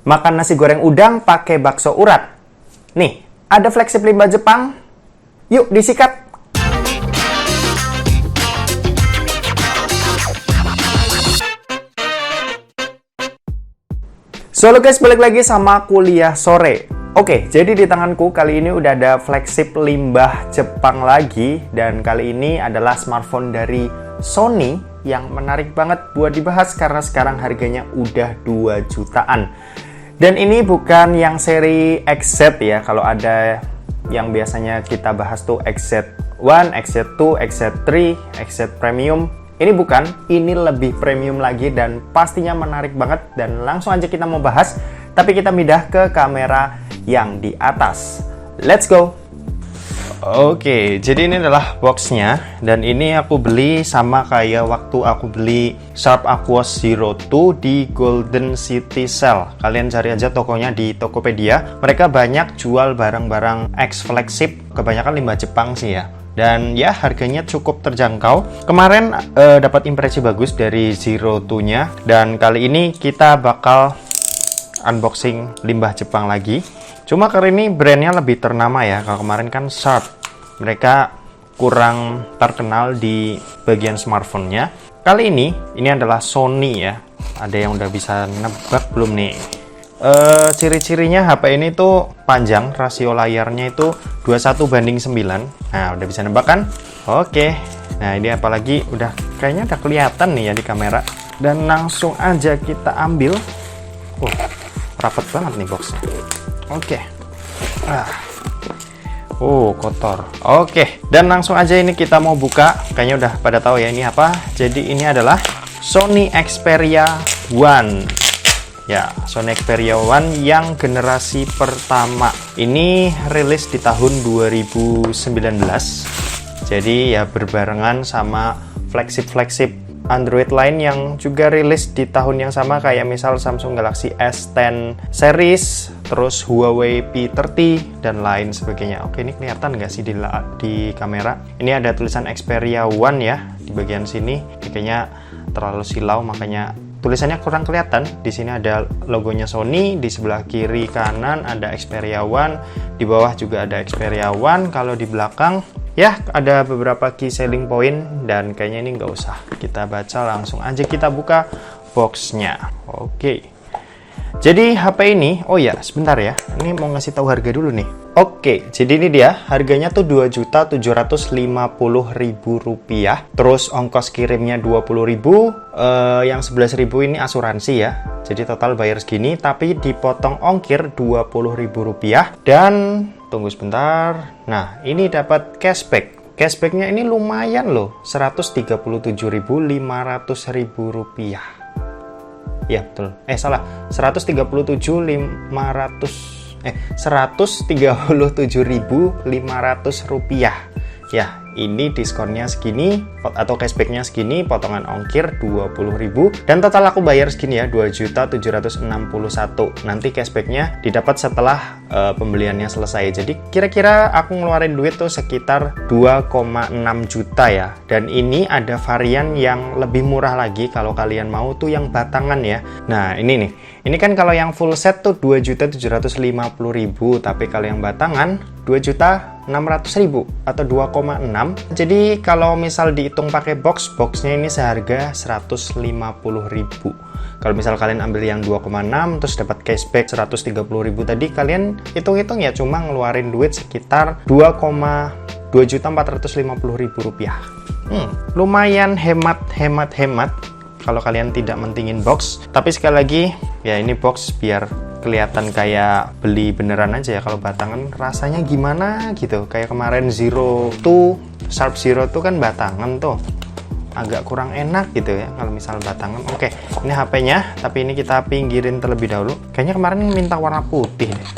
Makan nasi goreng udang pakai bakso urat. Nih, ada flagship limbah Jepang. Yuk disikat. So, halo guys, balik lagi sama kuliah sore. Oke, jadi di tanganku kali ini udah ada flagship limbah Jepang lagi. Dan kali ini adalah smartphone dari Sony yang menarik banget buat dibahas karena sekarang harganya udah 2 jutaan. Dan ini bukan yang seri XZ ya. Kalau ada yang biasanya kita bahas tuh XZ1, XZ2, XZ3, XZ Premium. Ini bukan, ini lebih premium lagi dan pastinya menarik banget. Dan langsung aja kita mau bahas, tapi kita pindah ke kamera yang di atas. Let's go! Oke, jadi ini adalah boxnya. Dan ini aku beli sama kayak waktu aku beli Sharp Aquos Zero 2 di Golden City Sale. Kalian cari aja tokonya di Tokopedia. Mereka banyak jual barang-barang X flagship, kebanyakan limbah Jepang sih ya. Dan ya harganya cukup terjangkau. Kemarin dapat impresi bagus dari Zero 2-nya. Dan kali ini kita bakal unboxing limbah Jepang lagi. Cuma kali ini brandnya lebih ternama ya. Kalau kemarin kan Sharp. Mereka kurang terkenal di bagian smartphone-nya. Kali ini adalah Sony ya. Ada yang udah bisa nebak belum nih? Ciri-cirinya HP ini tuh panjang, rasio layarnya itu 21:9. Nah, udah bisa nebak kan? Oke. Nah, ini apalagi kayaknya udah kelihatan nih ya di kamera. Dan langsung aja kita ambil. Rapet banget nih boxnya. Oke. Kotor. Oke. Dan langsung aja ini kita mau buka. Kayaknya udah pada tahu ya ini apa. Jadi ini adalah Sony Xperia One. Ya, Sony Xperia One yang generasi pertama. Ini rilis di tahun 2019. Jadi ya berbarengan sama flagship Android lain yang juga rilis di tahun yang sama, kayak misal Samsung Galaxy S10 series, terus Huawei P30 dan lain sebagainya. Oke, ini kelihatan nggak sih di kamera? Ini ada tulisan Xperia One ya di bagian sini. Kayaknya terlalu silau makanya tulisannya kurang kelihatan. Di sini ada logonya Sony, di sebelah kiri kanan ada Xperia One, di bawah juga ada Xperia One. Kalau di belakang ya ada beberapa key selling point dan kayaknya ini nggak usah kita baca, langsung aja kita buka boxnya. Oke. Jadi HP ini, sebentar ya, ini mau ngasih tahu harga dulu nih. Oke, jadi ini dia, harganya tuh Rp2.750.000. Terus ongkos kirimnya Rp20.000, yang Rp11.000 ini asuransi ya. Jadi total bayar segini, tapi dipotong ongkir Rp20.000. Dan, tunggu sebentar, nah ini dapat cashback. Cashbacknya ini lumayan loh, Rp137.500.000. Ya betul, salah, 137.500 rupiah. Ya, ini diskonnya segini atau cashbacknya segini, potongan ongkir 20.000 dan total aku bayar segini ya, 2.761. Nanti cashbacknya didapat setelah pembeliannya selesai. Jadi kira-kira aku ngeluarin duit tuh sekitar 2,6 juta ya. Dan ini ada varian yang lebih murah lagi kalau kalian mau tuh yang batangan ya. Nah, ini nih. Ini kan kalau yang full set tuh 2.750.000, tapi kalau yang batangan 2.600.000 atau 2,6. Jadi kalau misal dihitung pakai boxnya ini seharga 150.000. Kalau misal kalian ambil yang 2,6 terus dapat cashback 130.000 tadi, kalian hitung-hitung ya cuma ngeluarin duit sekitar 2.450.000 rupiah. Lumayan hemat kalau kalian tidak mentingin box. Tapi sekali lagi ya, ini box biar kelihatan kayak beli beneran aja ya. Kalau batangan rasanya gimana gitu, kayak kemarin Zero 2, Sharp Zero 2 kan batangan tuh agak kurang enak gitu ya kalau misal batangan. Oke, ini HP-nya, tapi ini kita pinggirin terlebih dahulu. Kayaknya kemarin minta warna putih deh,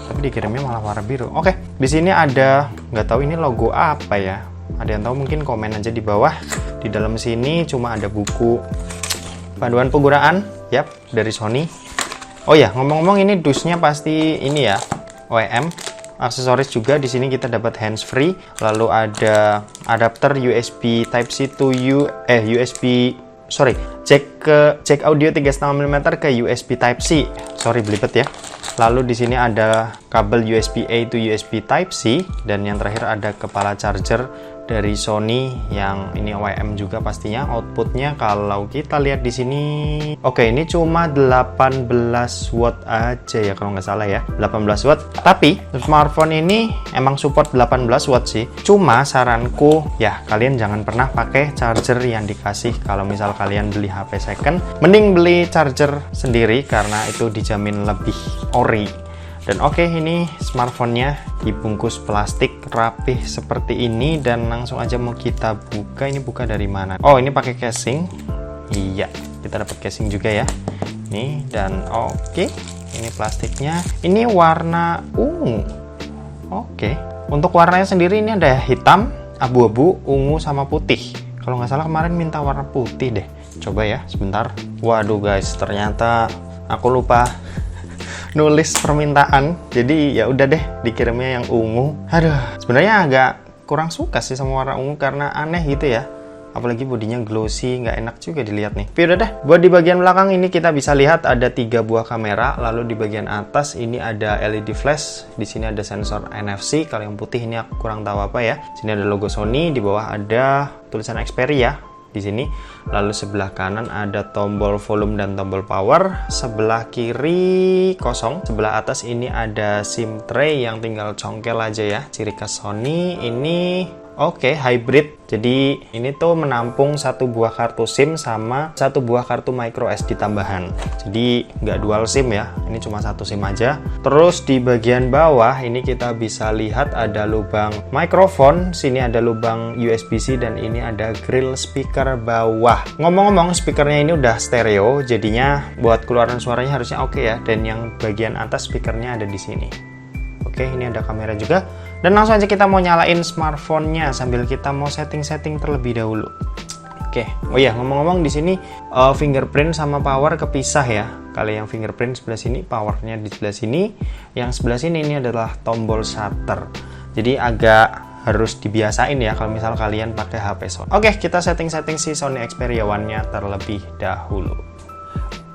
tapi dikirimnya malah warna biru. Oke, di sini ada, nggak tahu ini logo apa ya. Ada yang tahu mungkin komen aja di bawah. Di dalam sini cuma ada buku panduan penggunaan, yap, dari Sony. Oh ya, ngomong-ngomong ini dusnya pasti ini ya, OEM. Aksesoris juga di sini kita dapat handsfree, lalu ada adapter USB Type-C to USB jack audio 3,5 mm ke USB Type-C. Sorry belibet ya. Lalu di sini ada kabel USB A to USB Type-C, dan yang terakhir ada kepala charger dari Sony yang ini OEM juga pastinya. Outputnya kalau kita lihat di sini, oke, ini cuma 18 watt aja ya kalau nggak salah ya, 18 watt. Tapi smartphone ini emang support 18 watt sih. Cuma saranku ya, kalian jangan pernah pakai charger yang dikasih. Kalau misal kalian beli HP second, mending beli charger sendiri karena itu dijamin lebih ori. Dan oke, ini smartphone-nya dibungkus plastik rapih seperti ini, dan langsung aja mau kita buka. Ini buka dari mana? Oh, ini pakai casing. Iya, kita dapat casing juga ya. Nih, dan oke, ini plastiknya. Ini warna ungu. Oke, untuk warnanya sendiri ini ada hitam, abu-abu, ungu, sama putih. Kalau nggak salah kemarin minta warna putih deh. Coba ya, sebentar. Waduh guys, ternyata aku lupa nulis permintaan, jadi ya udah deh dikirimnya yang ungu. Aduh, sebenarnya agak kurang suka sih sama warna ungu karena aneh gitu ya, apalagi bodinya glossy, nggak enak juga dilihat nih. Tapi udah deh, buat di bagian belakang ini kita bisa lihat ada 3 buah kamera, lalu di bagian atas ini ada LED flash, di sini ada sensor NFC. Kalau yang putih ini aku kurang tahu apa ya. Sini ada logo Sony, di bawah ada tulisan Xperia di sini. Lalu sebelah kanan ada tombol volume dan tombol power, sebelah kiri kosong, sebelah atas ini ada SIM tray yang tinggal congkel aja ya. Ciri khas Sony ini oke, hybrid. Jadi ini tuh menampung 1 buah kartu SIM sama 1 buah kartu micro SD tambahan. Jadi nggak dual SIM ya, ini cuma 1 SIM aja. Terus di bagian bawah ini kita bisa lihat ada lubang mikrofon, sini ada lubang USB-C, dan ini ada grill speaker bawah. Ngomong-ngomong, speakernya ini udah stereo, jadinya buat keluaran suaranya harusnya oke ya. Dan yang bagian atas speakernya ada di sini. Oke, ini ada kamera juga. Dan langsung aja kita mau nyalain smartphone-nya sambil kita mau setting-setting terlebih dahulu. Oke, oh iya, ngomong-ngomong di sini fingerprint sama power kepisah ya. Kalau yang fingerprint sebelah sini, powernya di sebelah sini. Yang sebelah sini ini adalah tombol shutter. Jadi agak harus dibiasain ya kalau misal kalian pakai HP Sony. Oke, kita setting-setting si Sony Xperia One-nya terlebih dahulu.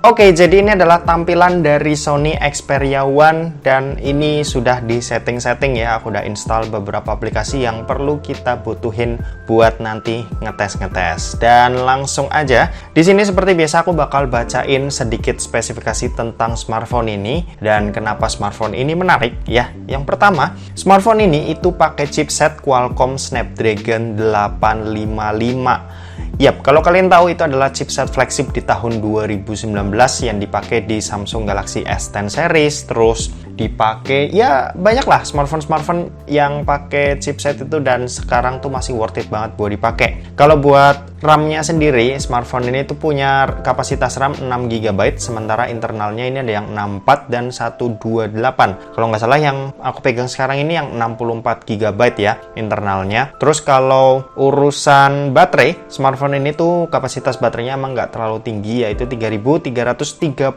Oke, jadi ini adalah tampilan dari Sony Xperia One, dan ini sudah di setting-setting ya. Aku udah install beberapa aplikasi yang perlu kita butuhin buat nanti ngetes-ngetes. Dan langsung aja, di sini seperti biasa aku bakal bacain sedikit spesifikasi tentang smartphone ini dan kenapa smartphone ini menarik ya. Yang pertama, smartphone ini itu pakai chipset Qualcomm Snapdragon 855. Yap, kalau kalian tahu itu adalah chipset flagship di tahun 2019 yang dipakai di Samsung Galaxy S10 series, terus dipakai ya banyak lah smartphone yang pakai chipset itu, dan sekarang tuh masih worth it banget buat dipakai. Kalau buat RAM-nya sendiri, smartphone ini tuh punya kapasitas RAM 6GB, sementara internalnya ini ada yang 64 dan 128. Kalau nggak salah yang aku pegang sekarang ini yang 64GB ya internalnya. Terus kalau urusan baterai, smartphone ini tuh kapasitas baterainya emang nggak terlalu tinggi, yaitu 3330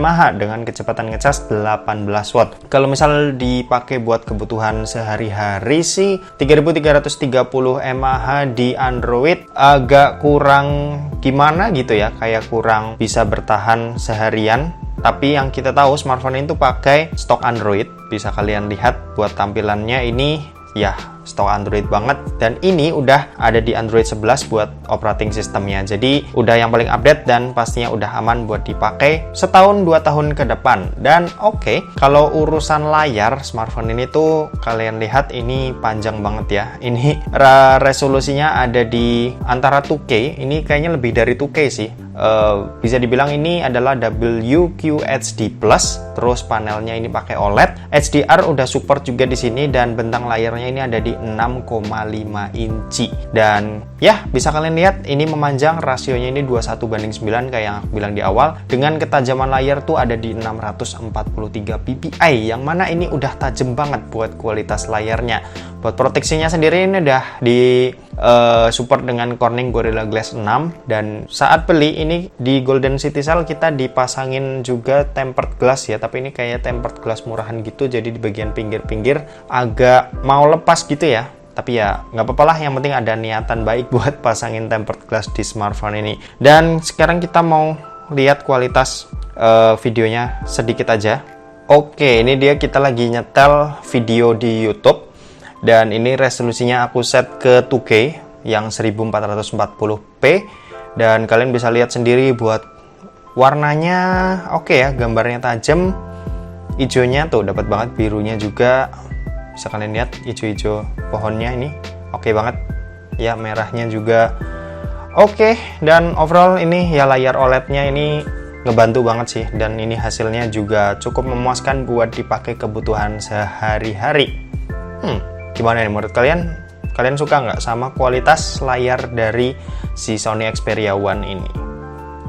mAh dengan kecepatan ngecas 18 watt. Kalau misal dipakai buat kebutuhan sehari-hari sih 3330 mAh di Android agak kurang gimana gitu ya, kayak kurang bisa bertahan seharian. Tapi yang kita tahu smartphone itu pakai stok Android, bisa kalian lihat buat tampilannya ini ya stok Android banget, dan ini udah ada di Android 11 buat operating sistemnya. Jadi udah yang paling update dan pastinya udah aman buat dipakai setahun 2 tahun ke depan. Dan oke, kalau urusan layar smartphone ini tuh kalian lihat ini panjang banget ya. Ini resolusinya ada di antara 2K, ini kayaknya lebih dari 2K sih. Bisa dibilang ini adalah WQHD+, terus panelnya ini pakai OLED, HDR udah support juga di sini, dan bentang layarnya ini ada di 6,5 inci. Dan ya, bisa kalian lihat ini memanjang, rasionya ini 21:9 kayak yang aku bilang di awal. Dengan ketajaman layar tuh ada di 643 ppi, yang mana ini udah tajam banget buat kualitas layarnya. Buat proteksinya sendiri ini udah di support dengan Corning Gorilla Glass 6, dan saat beli ini di Golden City Sale kita dipasangin juga tempered glass ya, tapi ini kayak tempered glass murahan gitu, jadi di bagian pinggir-pinggir agak mau lepas gitu ya. Tapi ya nggak apa-apa lah, yang penting ada niatan baik buat pasangin tempered glass di smartphone ini. Dan sekarang kita mau lihat kualitas videonya sedikit aja. Oke, ini dia, kita lagi nyetel video di YouTube. Dan ini resolusinya aku set ke 2K yang 1440p. Dan kalian bisa lihat sendiri buat warnanya oke ya, gambarnya tajam. Hijaunya tuh dapat banget, birunya juga bisa kalian lihat, hijau-hijau pohonnya ini oke banget ya, merahnya juga oke. Dan overall ini ya layar OLED-nya ini ngebantu banget sih, dan ini hasilnya juga cukup memuaskan buat dipakai kebutuhan sehari-hari. Gimana nih menurut kalian? Kalian suka nggak sama kualitas layar dari si Sony Xperia One ini?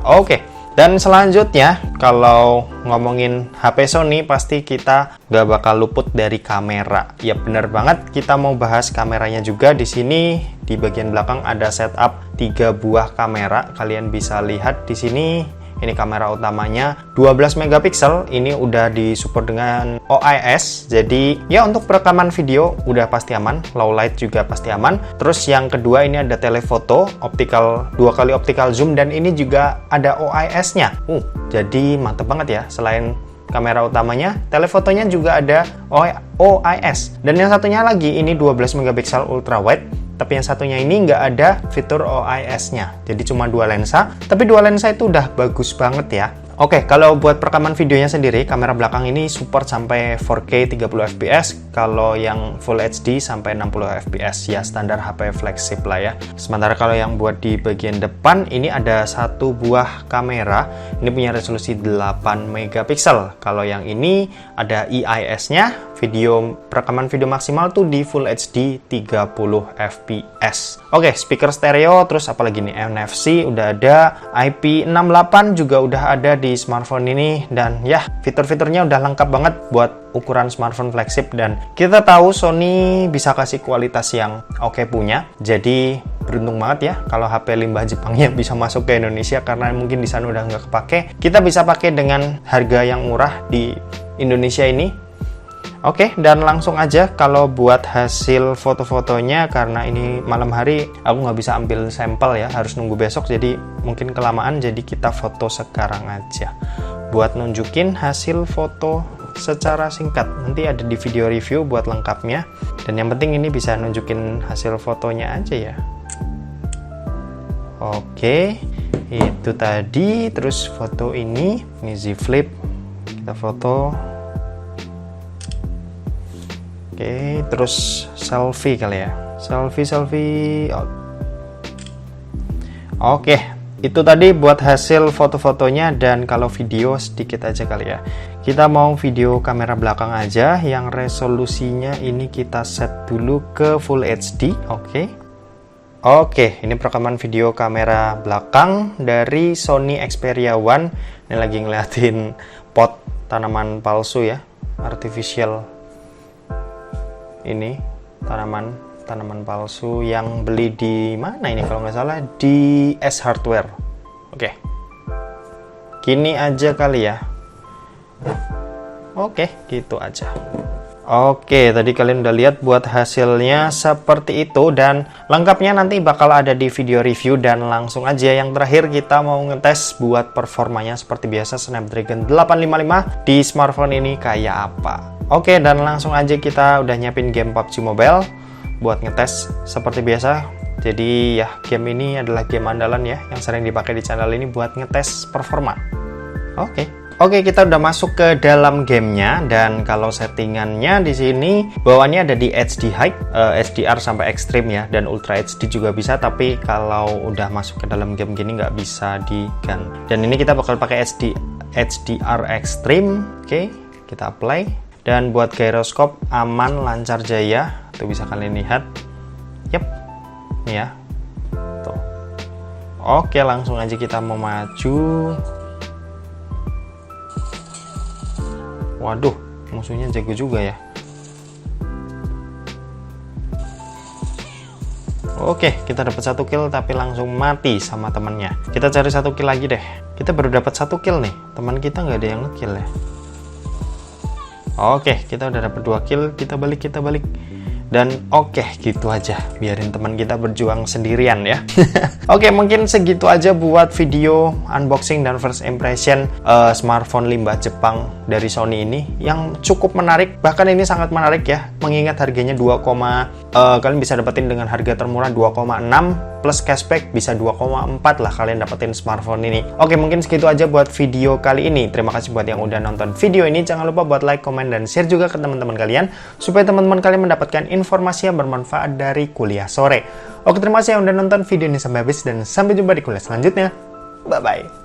Oke, dan selanjutnya kalau ngomongin HP Sony pasti kita nggak bakal luput dari kamera. Ya bener banget, kita mau bahas kameranya juga. Di sini di bagian belakang ada setup 3 buah kamera. Kalian bisa lihat di sini. Ini kamera utamanya 12 megapiksel, ini udah disupport dengan OIS. Jadi ya untuk perekaman video udah pasti aman, low light juga pasti aman. Terus yang kedua ini ada telefoto, optical 2 kali optical zoom, dan ini juga ada OIS-nya. Jadi mantep banget ya. Selain kamera utamanya, telefotonya juga ada OIS. Dan yang satunya lagi ini 12 megapiksel ultra wide. Tapi yang satunya ini nggak ada fitur OIS-nya. Jadi cuma 2 lensa. Tapi 2 lensa itu udah bagus banget ya. Oke, kalau buat perekaman videonya sendiri, kamera belakang ini support sampai 4K 30 fps. Kalau yang Full HD sampai 60 fps. Ya, standar HP flagship lah ya. Sementara kalau yang buat di bagian depan, ini ada 1 buah kamera. Ini punya resolusi 8 megapiksel. Kalau yang ini ada IIS-nya. Perekaman video maksimal tuh di Full HD 30 fps. Oke, speaker stereo, terus apalagi nih, NFC udah ada, IP68 juga udah ada di smartphone ini. Dan ya, fitur-fiturnya udah lengkap banget buat ukuran smartphone flagship. Dan kita tahu Sony bisa kasih kualitas yang oke punya. Jadi beruntung banget ya kalau HP limbah Jepangnya bisa masuk ke Indonesia, karena mungkin di sana udah nggak kepake. Kita bisa pakai dengan harga yang murah di Indonesia ini. Oke, dan langsung aja kalau buat hasil foto-fotonya, karena ini malam hari aku nggak bisa ambil sampel ya, harus nunggu besok, jadi mungkin kelamaan, jadi kita foto sekarang aja buat nunjukin hasil foto secara singkat. Nanti ada di video review buat lengkapnya, dan yang penting ini bisa nunjukin hasil fotonya aja ya. Oke, itu tadi. Terus foto ini Z Flip, kita foto. Oke, terus selfie kali ya. Selfie. Oke, itu tadi buat hasil foto-fotonya. Dan kalau video sedikit aja kali ya. Kita mau video kamera belakang aja, yang resolusinya ini kita set dulu ke Full HD. Oke, ini perekaman video kamera belakang dari Sony Xperia One. Ini lagi ngeliatin pot tanaman palsu ya, artificial. Ini tanaman palsu yang beli di mana ini, kalau nggak salah di S Hardware. Oke, gini aja kali ya. Oke, gitu aja. Oke, tadi kalian udah lihat buat hasilnya seperti itu, dan lengkapnya nanti bakal ada di video review. Dan langsung aja yang terakhir, kita mau ngetes buat performanya seperti biasa Snapdragon 855 di smartphone ini kayak apa. Oke, dan langsung aja kita udah nyiapin game PUBG Mobile buat ngetes seperti biasa. Jadi ya, game ini adalah game andalan ya, yang sering dipakai di channel ini buat ngetes performa. Oke, kita udah masuk ke dalam gamenya. Dan kalau settingannya di sini bawaannya ada di HD High, HDR sampai ekstrim ya, dan Ultra HD juga bisa. Tapi kalau udah masuk ke dalam game gini nggak bisa diganti. Dan ini kita bakal pakai HDR ekstrim. Oke, kita apply. Dan buat gyroscope aman, lancar jaya. Tuh bisa kalian lihat. Yep, nih ya. Tuh. Oke, langsung aja kita mau maju. Waduh, musuhnya jago juga ya. Oke, kita dapat 1 kill tapi langsung mati sama temennya. Kita cari 1 kill lagi deh. Kita baru dapat 1 kill nih. Teman kita nggak ada yang nge-kill ya. Oke, kita udah dapat 2 kill. Kita balik. Dan oke, gitu aja. Biarin teman kita berjuang sendirian ya. Oke, mungkin segitu aja buat video unboxing dan first impression smartphone limbah Jepang dari Sony ini yang cukup menarik. Bahkan ini sangat menarik ya, mengingat harganya kalian bisa dapetin dengan harga termurah 2,6 plus cashback bisa 2,4 lah kalian dapetin smartphone ini. Oke, mungkin segitu aja buat video kali ini. Terima kasih buat yang udah nonton video ini. Jangan lupa buat like, komen, dan share juga ke teman-teman kalian supaya teman-teman kalian mendapatkan informasi yang bermanfaat dari kuliah sore. Oke, terima kasih yang udah nonton video ini sampai habis dan sampai jumpa di kuliah selanjutnya. Bye-bye.